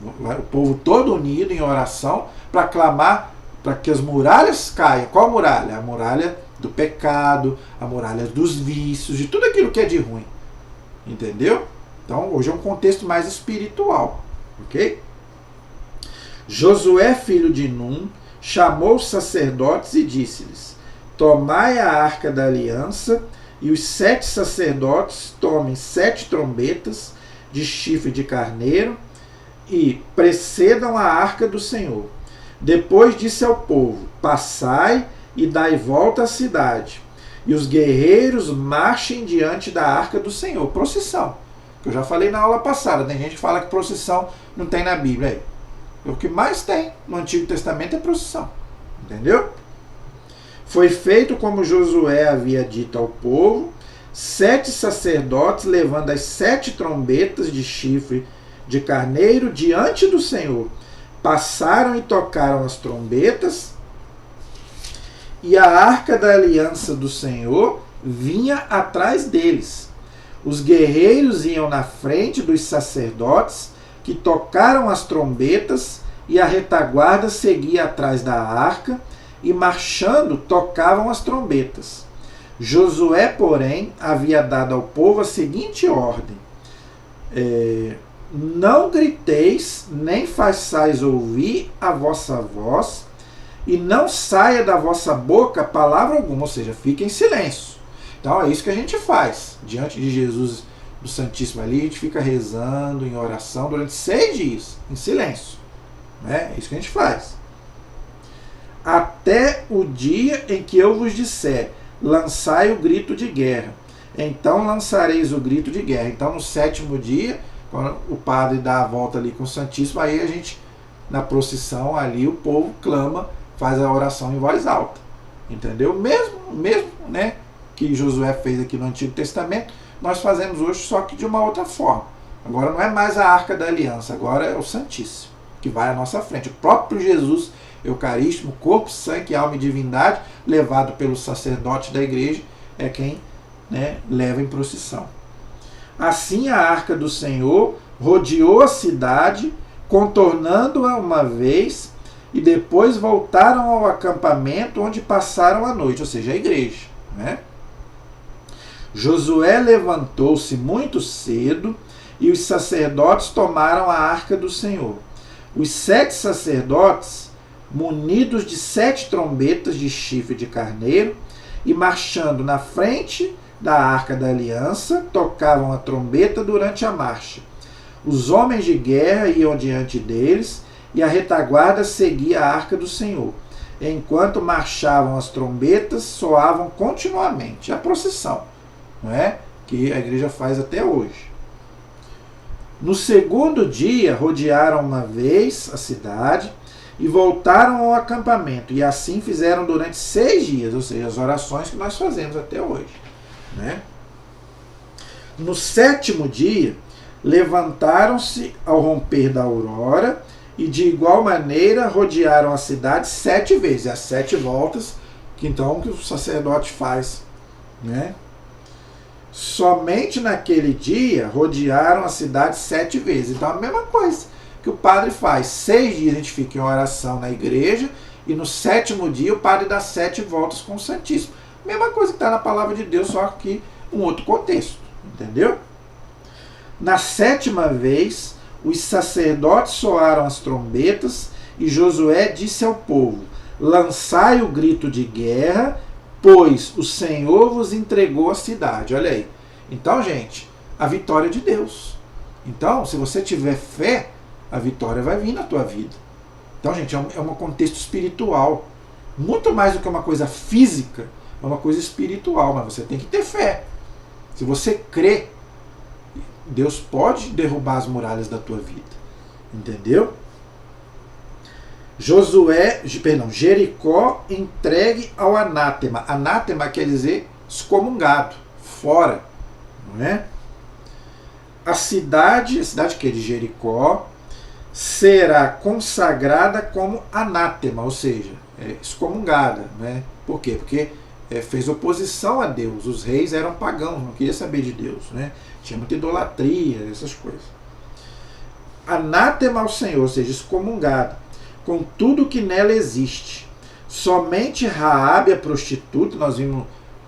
O povo todo unido em oração para clamar para que as muralhas caiam. Qual muralha? A muralha do pecado, a muralha dos vícios, de tudo aquilo que é de ruim. Entendeu? Então, hoje é um contexto mais espiritual. Ok? Josué, filho de Num, chamou os sacerdotes e disse-lhes: tomai a arca da aliança, e os 7 sacerdotes tomem 7 trombetas de chifre de carneiro e precedam a arca do Senhor. Depois disse ao povo: passai e dai volta à cidade, e os guerreiros marchem diante da arca do Senhor. Procissão. Eu já falei na aula passada, tem gente que fala que procissão não tem na Bíblia. Aí, o que mais tem no Antigo Testamento é procissão. Entendeu? Foi feito como Josué havia dito ao povo. 7 sacerdotes, levando as 7 trombetas de chifre de carneiro diante do Senhor, passaram e tocaram as trombetas, e a arca da aliança do Senhor vinha atrás deles. Os guerreiros iam na frente dos sacerdotes, que tocaram as trombetas, e a retaguarda seguia atrás da arca, e marchando tocavam as trombetas. Josué, porém, havia dado ao povo a seguinte ordem: não griteis, nem façais ouvir a vossa voz, e não saia da vossa boca palavra alguma, ou seja, fique em silêncio. Então é isso que a gente faz. Diante de Jesus, do Santíssimo ali, a gente fica rezando em oração durante 6 dias, em silêncio. É isso que a gente faz. Até o dia em que eu vos disser: lançai o grito de guerra. Então lançareis o grito de guerra. Então, no 7º dia, quando o padre dá a volta ali com o Santíssimo, aí a gente, na procissão ali, o povo clama, faz a oração em voz alta. Entendeu? Mesmo, né, que Josué fez aqui no Antigo Testamento, nós fazemos hoje, só que de uma outra forma. Agora não é mais a Arca da Aliança, agora é o Santíssimo, que vai à nossa frente. O próprio Jesus Eucarístico, corpo, sangue, alma e divindade, levado pelos sacerdotes da igreja, é quem, né, leva em procissão. Assim a arca do Senhor rodeou a cidade, contornando-a uma vez, e depois voltaram ao acampamento onde passaram a noite, ou seja, a igreja. Né? Josué levantou-se muito cedo, e os sacerdotes tomaram a arca do Senhor. Os 7 sacerdotes, munidos de 7 trombetas de chifre de carneiro, e marchando na frente da arca da aliança, tocavam a trombeta durante a marcha. Os homens de guerra iam diante deles, e a retaguarda seguia a arca do Senhor. Enquanto marchavam as trombetas, soavam continuamente. A procissão, não é? Que a igreja faz até hoje. No 2º dia, rodearam uma vez a cidade e voltaram ao acampamento. E assim fizeram durante 6 dias, ou seja, as orações que nós fazemos até hoje. Né? No 7º dia, levantaram-se ao romper da aurora e de igual maneira rodearam a cidade 7 vezes. As 7 voltas que então que o sacerdote faz, né? Somente naquele dia rodearam a cidade 7 vezes. Então a mesma coisa que o padre faz. 6 dias a gente fica em oração na igreja e no 7º dia o padre dá 7 voltas com o Santíssimo. Mesma coisa que está na palavra de Deus, só que um outro contexto. Entendeu? Na 7ª vez, os sacerdotes soaram as trombetas e Josué disse ao povo: lançai o grito de guerra, pois o Senhor vos entregou a cidade. Olha aí. Então, gente, a vitória é de Deus. Então, se você tiver fé, a vitória vai vir na tua vida. Então, gente, é um contexto espiritual. Muito mais do que uma coisa física, é uma coisa espiritual. Mas você tem que ter fé. Se você crê, Deus pode derrubar as muralhas da tua vida. Entendeu? Jericó entregue ao anátema. Anátema quer dizer excomungado, fora. Não é? A cidade que é de Jericó, será consagrada como anátema, ou seja, excomungada. Né? Por quê? Porque fez oposição a Deus. Os reis eram pagãos, não queriam saber de Deus. Né? Tinha muita idolatria, essas coisas. Anátema ao Senhor, ou seja, excomungada, com tudo que nela existe. Somente Raabe, a prostituta, nós vimos,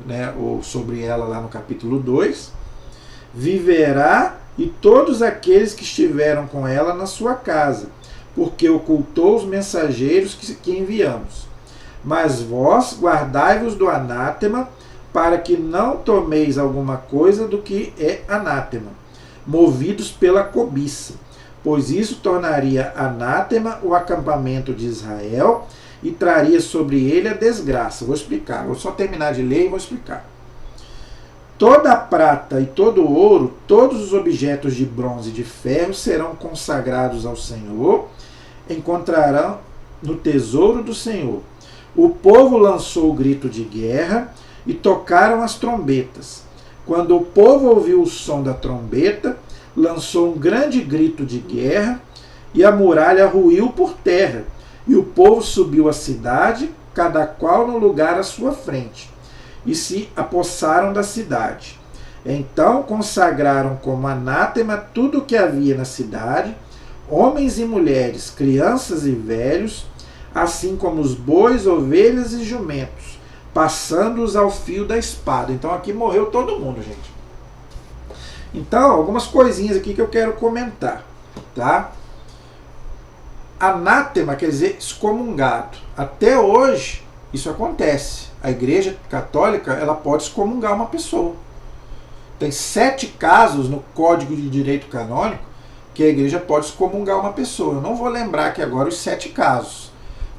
né, sobre ela lá no capítulo 2, viverá, e todos aqueles que estiveram com ela na sua casa, porque ocultou os mensageiros que enviamos. Mas vós guardai-vos do anátema, para que não tomeis alguma coisa do que é anátema, movidos pela cobiça, pois isso tornaria anátema o acampamento de Israel e traria sobre ele a desgraça. Vou explicar, vou só terminar de ler e vou explicar. Toda a prata e todo o ouro, todos os objetos de bronze e de ferro serão consagrados ao Senhor, encontrarão no tesouro do Senhor. O povo lançou o grito de guerra e tocaram as trombetas. Quando o povo ouviu o som da trombeta, lançou um grande grito de guerra e a muralha ruiu por terra. E o povo subiu à cidade, cada qual no lugar à sua frente, e se apossaram da cidade. Então consagraram como anátema tudo o que havia na cidade, homens e mulheres, crianças e velhos, assim como os bois, ovelhas e jumentos, passando-os ao fio da espada. Então aqui morreu todo mundo, gente. Então, algumas coisinhas aqui que eu quero comentar, tá? Anátema quer dizer excomungado. Até hoje isso acontece. A Igreja Católica, ela pode excomungar uma pessoa. Tem 7 casos no Código de Direito Canônico que a Igreja pode excomungar uma pessoa. Eu não vou lembrar aqui agora os 7 casos.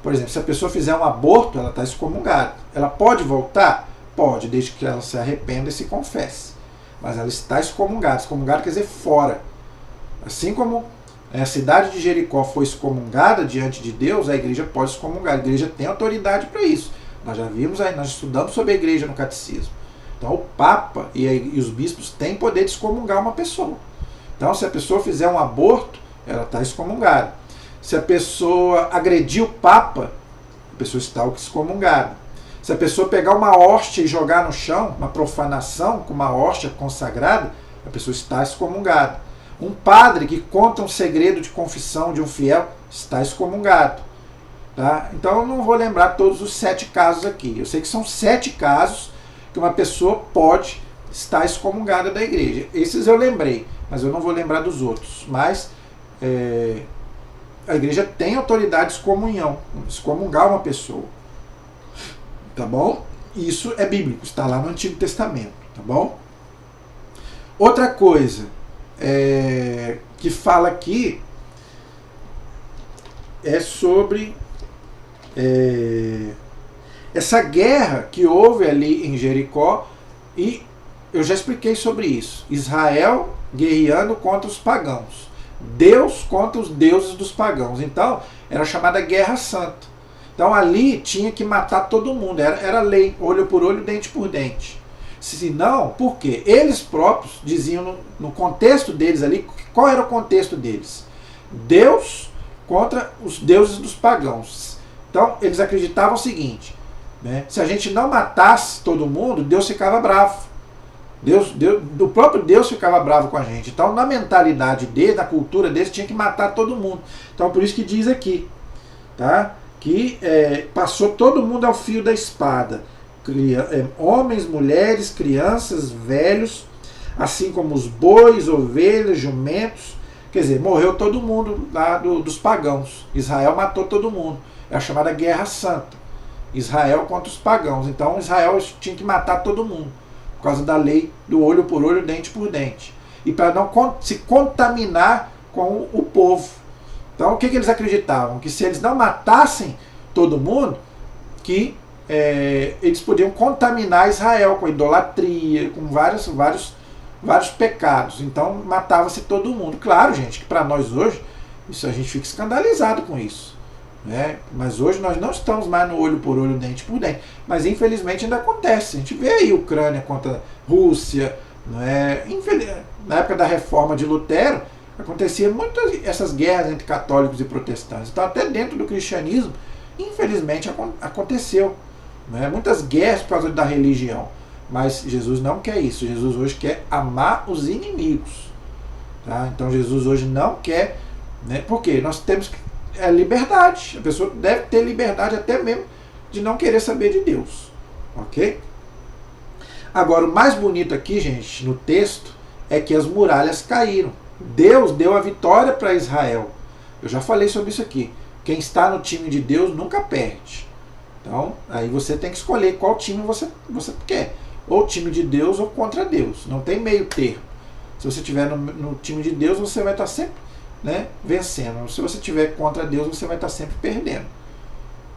Por exemplo, se a pessoa fizer um aborto, ela está excomungada. Ela pode voltar? Pode, desde que ela se arrependa e se confesse. Mas ela está excomungada. Excomungada quer dizer fora. Assim como a cidade de Jericó foi excomungada diante de Deus, a igreja pode excomungar. A igreja tem autoridade para isso. Nós já vimos aí, nós estudamos sobre a igreja no catecismo. Então o Papa e os bispos têm poder de excomungar uma pessoa. Então se a pessoa fizer um aborto, ela está excomungada. Se a pessoa agredir o Papa, a pessoa está excomungada. Se a pessoa pegar uma hóstia e jogar no chão, uma profanação com uma hóstia consagrada, a pessoa está excomungada. Um padre que conta um segredo de confissão de um fiel está excomungado. Tá? Então eu não vou lembrar todos os 7 casos aqui. Eu sei que são 7 casos que uma pessoa pode estar excomungada da igreja. Esses eu lembrei, mas eu não vou lembrar dos outros. Mas a igreja tem autoridade de excomunhão, excomungar uma pessoa. Tá bom? Isso é bíblico, está lá no Antigo Testamento. Tá bom? Outra coisa que fala aqui é sobre essa guerra que houve ali em Jericó, e eu já expliquei sobre isso. Israel guerreando contra os pagãos, Deus contra os deuses dos pagãos. Então era chamada Guerra Santa. Então ali tinha que matar todo mundo, era lei, olho por olho, dente por dente. Se não, por quê? Eles próprios diziam, no contexto deles ali, qual era o contexto deles? Deus contra os deuses dos pagãos. Então, eles acreditavam o seguinte, né? Se a gente não matasse todo mundo, Deus ficava bravo. O próprio Deus ficava bravo com a gente. Então, na mentalidade deles, na cultura deles, tinha que matar todo mundo. Então, por isso que diz aqui, tá? Que passou todo mundo ao fio da espada. Homens, mulheres, crianças, velhos, assim como os bois, ovelhas, jumentos. Quer dizer, morreu todo mundo lá dos pagãos. Israel matou todo mundo. É a chamada Guerra Santa. Israel contra os pagãos. Então Israel tinha que matar todo mundo. Por causa da lei do olho por olho, dente por dente. E para não se contaminar com o povo. Então o que eles acreditavam? Que se eles não matassem todo mundo, que eles podiam contaminar Israel com idolatria, com vários pecados. Então matava-se todo mundo. Claro, gente, que para nós hoje, isso a gente fica escandalizado com isso, né? Mas hoje nós não estamos mais no olho por olho, dente por dente. Mas infelizmente ainda acontece. A gente vê aí Ucrânia contra Rússia, não é? Na época da reforma de Lutero, acontecia muitas essas guerras entre católicos e protestantes. Então até dentro do cristianismo, infelizmente aconteceu, né? Muitas guerras por causa da religião. Mas Jesus não quer isso. Jesus hoje quer amar os inimigos, tá? Então Jesus hoje não quer, né? Porque nós temos liberdade. A pessoa deve ter liberdade até mesmo de não querer saber de Deus, ok? Agora, o mais bonito aqui, gente, no texto, é que as muralhas caíram. Deus deu a vitória para Israel. Eu já falei sobre isso aqui. Quem está no time de Deus nunca perde. Então, aí você tem que escolher qual time você quer. Ou time de Deus ou contra Deus. Não tem meio termo. Se você estiver no time de Deus, você vai estar sempre, né, vencendo. Se você estiver contra Deus, você vai estar sempre perdendo.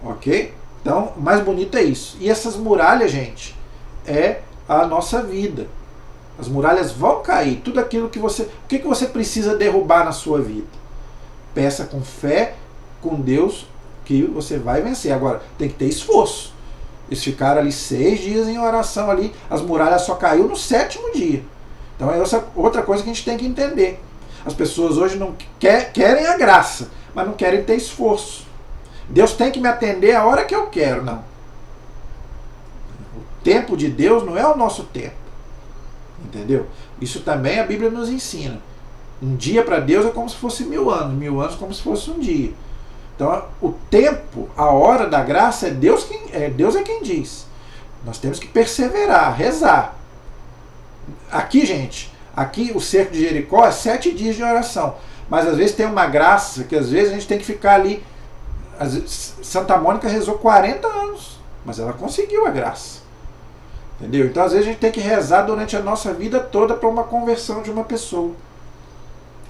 Ok? Então, o mais bonito é isso. E essas muralhas, gente, é a nossa vida. As muralhas vão cair. Tudo aquilo que você... O que você precisa derrubar na sua vida? Peça com fé, com Deus, que você vai vencer. Agora, tem que ter esforço. Eles ficaram ali 6 dias em oração ali. As muralhas só caiu no 7º dia. Então é outra coisa que a gente tem que entender. As pessoas hoje não querem a graça, mas não querem ter esforço. Deus tem que me atender a hora que eu quero. Não. O tempo de Deus não é o nosso tempo. Entendeu? Isso também a Bíblia nos ensina. Um dia para Deus é como se fosse 1000 anos. 1000 anos como se fosse um dia. Então, o tempo, a hora da graça, Deus é quem diz. Nós temos que perseverar, rezar. Aqui, gente, aqui o cerco de Jericó é 7 dias de oração. Mas às vezes tem uma graça que às vezes a gente tem que ficar ali. Santa Mônica rezou 40 anos, mas ela conseguiu a graça. Entendeu? Então às vezes a gente tem que rezar durante a nossa vida toda para uma conversão de uma pessoa.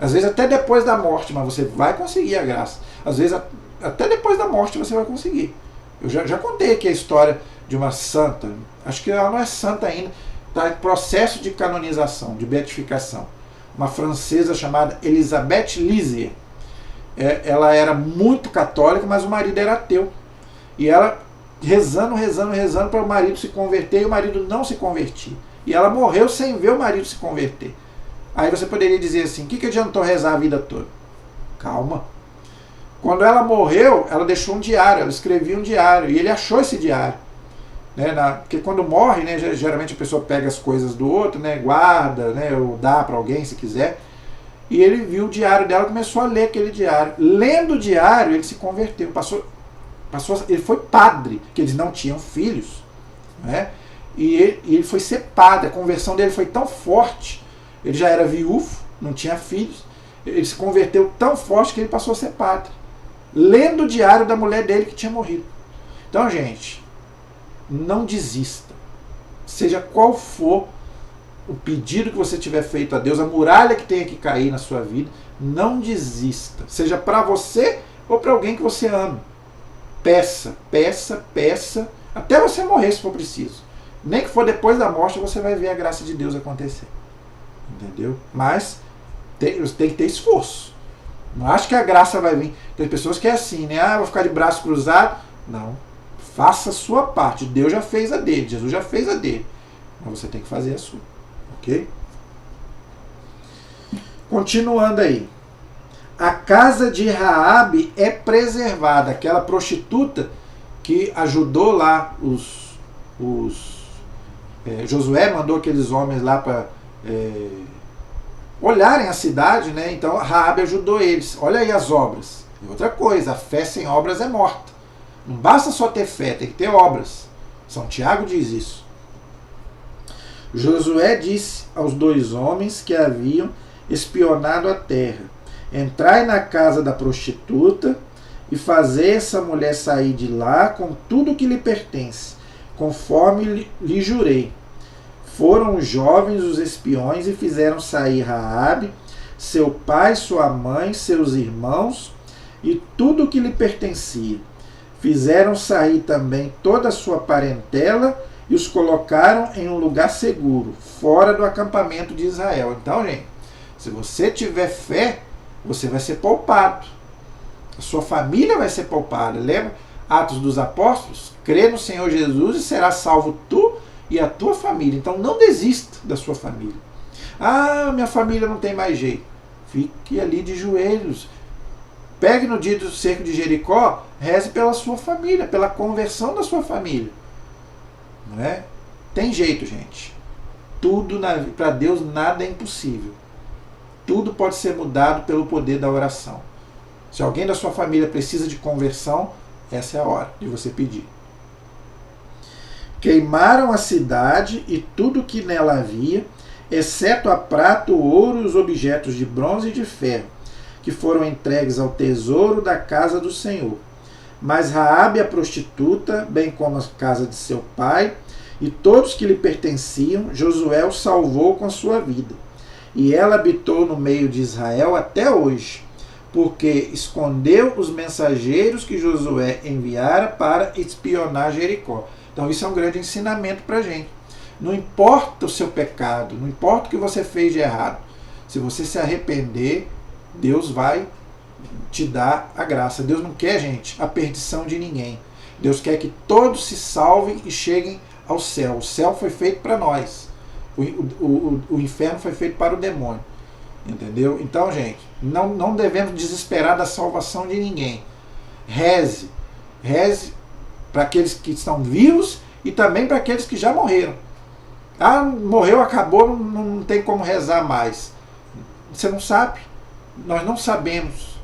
Às vezes até depois da morte, mas você vai conseguir a graça. Às vezes até depois da morte você vai conseguir. Eu já contei aqui a história de uma santa, acho que ela não é santa ainda, está em processo de canonização, de beatificação. Uma francesa chamada Elisabeth Lizier. Ela era muito católica, mas o marido era ateu. E ela rezando para o marido se converter, e o marido não se convertia. E ela morreu sem ver o marido se converter. Aí você poderia dizer assim, o que adiantou rezar a vida toda? Calma. Quando ela morreu, ela deixou um diário, ela escrevia um diário, e ele achou esse diário. Né, porque quando morre, né, geralmente a pessoa pega as coisas do outro, né, guarda, né, ou dá para alguém se quiser. E ele viu o diário dela, começou a ler aquele diário. Lendo o diário, ele se converteu, ele foi padre, que eles não tinham filhos, né? E ele foi ser padre. A conversão dele foi tão forte. Ele já era viúvo, não tinha filhos. Ele se converteu tão forte que ele passou a ser padre, lendo o diário da mulher dele que tinha morrido. Então, gente, não desista. Seja qual for o pedido que você tiver feito a Deus, a muralha que tenha que cair na sua vida, não desista. Seja para você ou para alguém que você ama. Peça, peça, peça, até você morrer se for preciso. Nem que for depois da morte, você vai ver a graça de Deus acontecer. Entendeu? Mas você tem que ter esforço. Não acho que a graça vai vir. Tem pessoas que é assim, né? Ah, vou ficar de braço cruzado. Não. Faça a sua parte. Deus já fez a dele. Jesus já fez a dele. mas você tem que fazer a sua, ok? Continuando aí. A casa de Raabe é preservada, aquela prostituta que ajudou lá Josué mandou aqueles homens lá para olharem a cidade, né? Então Raabe ajudou eles. Olha aí as obras. E outra coisa, a fé sem obras é morta. Não basta só ter fé, tem que ter obras. São Tiago diz isso. Josué disse aos 2 homens que haviam espionado a terra: entrai na casa da prostituta e fazei essa mulher sair de lá com tudo que lhe pertence, conforme lhe jurei. Foram os jovens os espiões e fizeram sair Raabe, seu pai, sua mãe, seus irmãos e tudo o que lhe pertencia. Fizeram sair também toda a sua parentela e os colocaram em um lugar seguro, fora do acampamento de Israel. Então, gente, se você tiver fé, você vai ser poupado. A sua família vai ser poupada. Lembra? Atos dos Apóstolos? Crê no Senhor Jesus e será salvo tu e a tua família. Então não desista da sua família. Ah, minha família não tem mais jeito. Fique ali de joelhos. Pegue no dia do cerco de Jericó, reze pela sua família, pela conversão da sua família. Não é? Tem jeito, gente. Tudo para Deus nada é impossível. Tudo pode ser mudado pelo poder da oração. Se alguém da sua família precisa de conversão, essa é a hora de você pedir. Queimaram a cidade e tudo que nela havia, exceto a prata, o ouro e os objetos de bronze e de ferro, que foram entregues ao tesouro da casa do Senhor. Mas Raabe, a prostituta, bem como a casa de seu pai, e todos que lhe pertenciam, Josué o salvou com a sua vida. E ela habitou no meio de Israel até hoje, porque escondeu os mensageiros que Josué enviara para espionar Jericó. Então isso é um grande ensinamento para a gente. Não importa o seu pecado, não importa o que você fez de errado. Se você se arrepender, Deus vai te dar a graça. Deus não quer, gente, a perdição de ninguém. Deus quer que todos se salvem e cheguem ao céu. O céu foi feito para nós. O inferno foi feito para o demônio. Entendeu? Então, gente, não devemos desesperar da salvação de ninguém. Reze. Reze para aqueles que estão vivos e também para aqueles que já morreram. Ah, morreu, acabou, não tem como rezar mais. Você não sabe. Nós não sabemos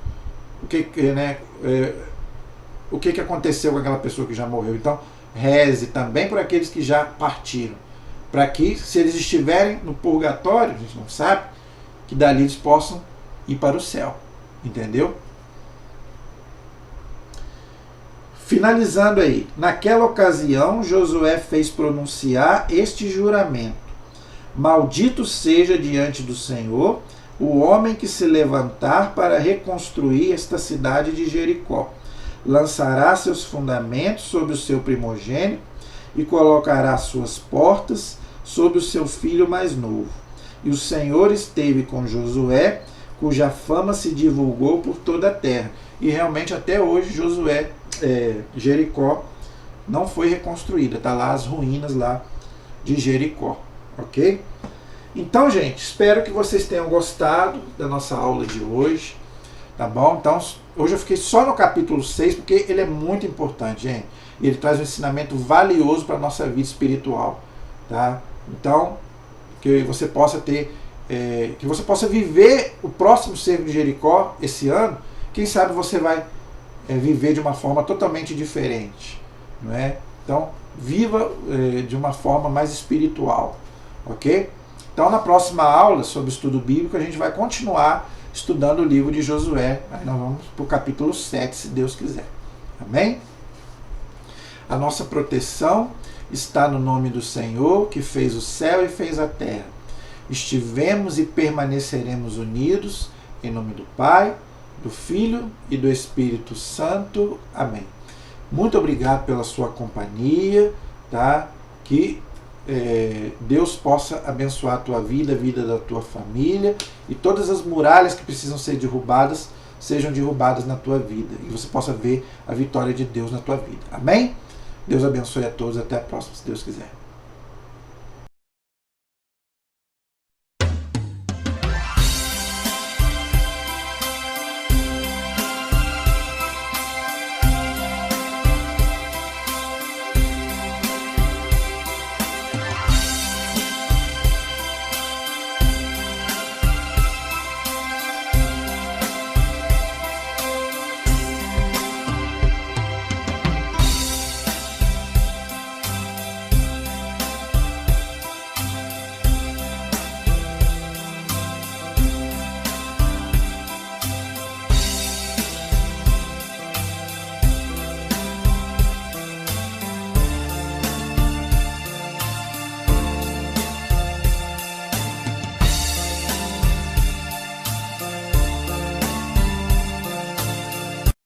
o que aconteceu com aquela pessoa que já morreu. Então, reze também por aqueles que já partiram. Para que, se eles estiverem no purgatório, a gente não sabe, que dali eles possam ir para o céu. Entendeu? Finalizando aí. Naquela ocasião, Josué fez pronunciar este juramento: maldito seja diante do Senhor o homem que se levantar para reconstruir esta cidade de Jericó. Lançará seus fundamentos sobre o seu primogênito e colocará suas portas sobre o seu filho mais novo. E o Senhor esteve com Josué, cuja fama se divulgou por toda a terra. E realmente até hoje Jericó não foi reconstruída. Está lá as ruínas lá de Jericó. Ok? Então, gente, espero que vocês tenham gostado da nossa aula de hoje. Tá bom? Então, hoje eu fiquei só no capítulo 6, porque ele é muito importante, gente. E ele traz um ensinamento valioso para a nossa vida espiritual. Tá? Então, que você possa que você possa viver o próximo cerco de Jericó esse ano. Quem sabe você vai viver de uma forma totalmente diferente. Não é? Então, viva de uma forma mais espiritual. Ok? Então, na próxima aula sobre estudo bíblico, a gente vai continuar estudando o livro de Josué. Aí nós vamos para o capítulo 7, se Deus quiser. Amém? A nossa proteção está no nome do Senhor, que fez o céu e fez a terra. Estivemos e permaneceremos unidos, em nome do Pai, do Filho e do Espírito Santo. Amém. Muito obrigado pela sua companhia, tá? Que Deus possa abençoar a tua vida, a vida da tua família, e todas as muralhas que precisam ser derrubadas sejam derrubadas na tua vida, e você possa ver a vitória de Deus na tua vida. Amém? Deus abençoe a todos, até a próxima, se Deus quiser.